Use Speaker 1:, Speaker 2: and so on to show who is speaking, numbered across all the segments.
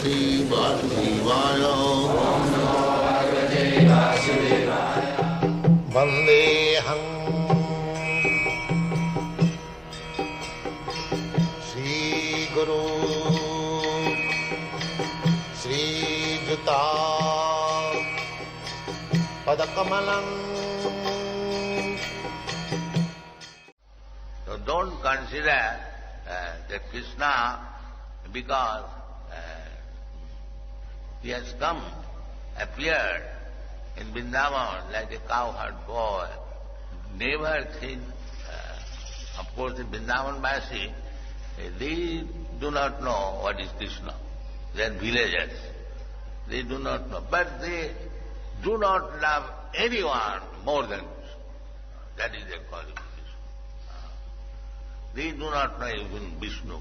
Speaker 1: Bhagavate Vasudevaya. Vandeham Shri Guru Shri Juta Padakamalam. So don't consider that Krishna, because he has come, appeared in Vrindavan like a cowherd boy, never think, of course the Vrindavan-Vasi, they do not know what is Krishna. They are villagers. They do not know. But they do not love anyone more than Krishna. That is their qualification. They do not know even Vishnu.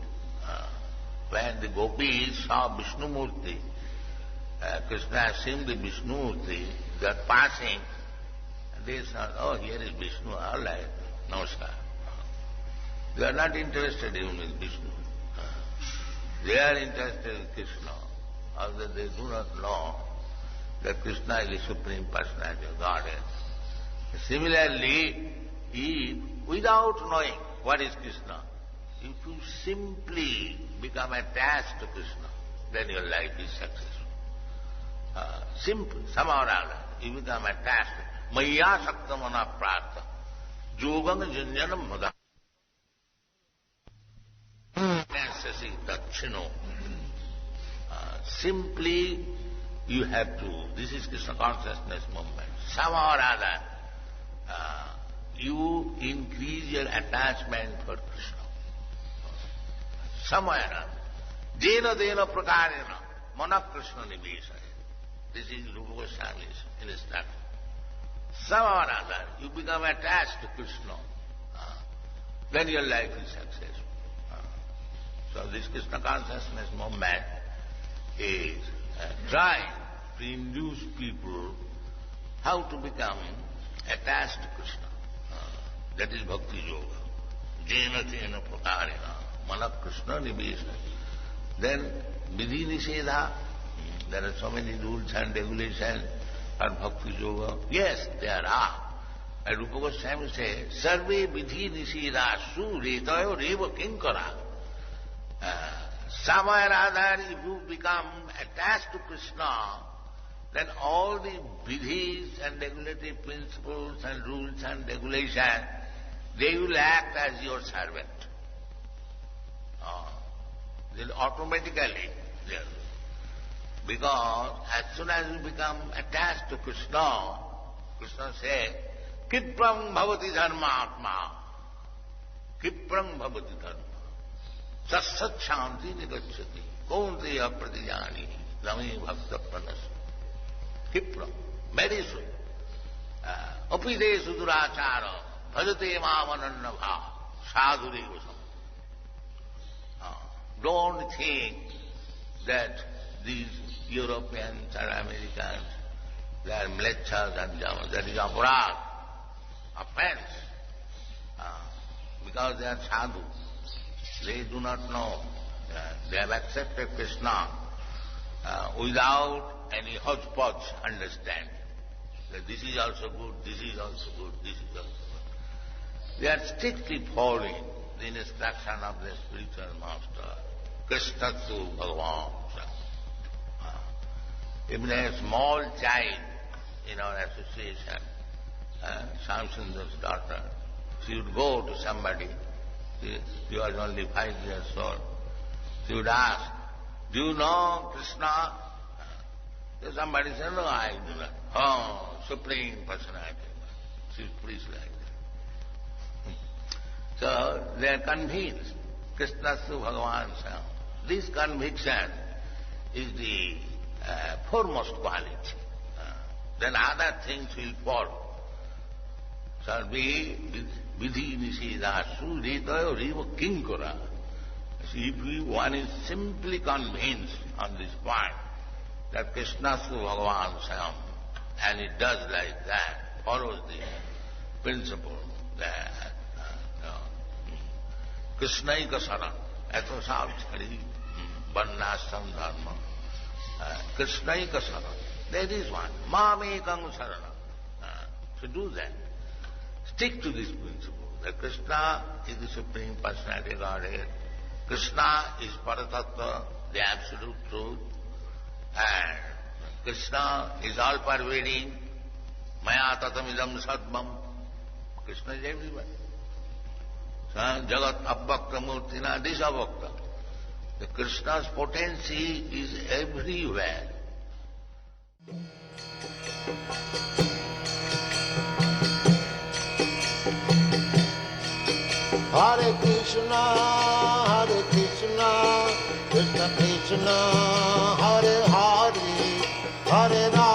Speaker 1: When the gopis saw Vishnu Murti, Krishna has seen the Vishnu Murti, they are passing, and they said, oh, here is Vishnu, all right, namaskar. They are not interested even in Vishnu. They are interested in Krishna, although they do not know that Krishna is the Supreme Personality of Godhead. Similarly, if without knowing what is Krishna, if you simply become attached to Krishna, then your life is successful. Simple, somehow or other, you become attached. Maya sakta mana prartha, yogam janjanam mada. Necessary dakshino. Simply you have to, this is Krishna consciousness movement. Somehow or other, you increase your attachment for Krishna. Somewhere or other. Jena dena prakarena, mana Krishna nivesaya. This is Rupa Goswami's instruction. Somehow or other, you become attached to Krishna. Then your life is successful. So this Krishna consciousness movement is trying to induce people how to become attached to Krishna. That is Bhakti Yoga. Jena tena prakarena, mana Krishna nivesaya. Then Vidhi Nisedha, there are so many rules and regulations for Bhakti Yoga. Yes, there are. And Rupa Goswami says, Sarve Vidhi Nisedha su retayo reva kinkara. Somewhere or other, if you become attached to Krishna, then all the vidhis and regulatory principles and rules and regulations, they will act as your servant. They'll automatically, because as soon as you become attached to Krishna, Krishna says, Kipram bhavati dharma atma. Kipram bhavati dharma. Satsat shanti nigacchati. Kaunteya pratijani. Rami bhakta pranas. Kipram. Very soon. Apide sudurachara. Bhajate mamanannabha. Sadhuri gosam. Don't think that these Europeans or Americans, they are mlechas and jamas. That is aparad, offense. Because they are sadhu. They do not know. They have accepted Krishna without any hodgepodge understanding. That this is also good, this is also good, this is also good. They are strictly following the instruction of the spiritual master. Krishna tu Bhagavan. Even a small child in our association, Shamsundar's daughter, she would go to somebody, she was only 5 years old, she would ask, do you know Krishna? So somebody said, no, I do not. Oh, Supreme Personality. She preached like that. So they are convinced, Krishna tu Bhagavan Sam. This conviction is the foremost quality. Then other things will follow. Sarve vidhi nisedha su retayo reva kinkara. See, if one is simply convinced on this point that Krishna tu Bhagavan Sam, and it does like that, follows the principle that Krishnaika saran, eto saab chhadi, varnashram dharma, Krishnaika Sarana. That is one. Mamekam Sarana. So do that. Stick to this principle. That Krishna is the Supreme Personality of Godhead. Krishna is Paratattva, the absolute truth. And Krishna is all-pervading. Maya tatamidam sadmam. Krishna is everywhere. So, Jagat Abhakta Murtina Disabhakta. The Krishna's potency is everywhere.
Speaker 2: Hare Krishna, Krishna Krishna, Hare Hare, Hare Rama.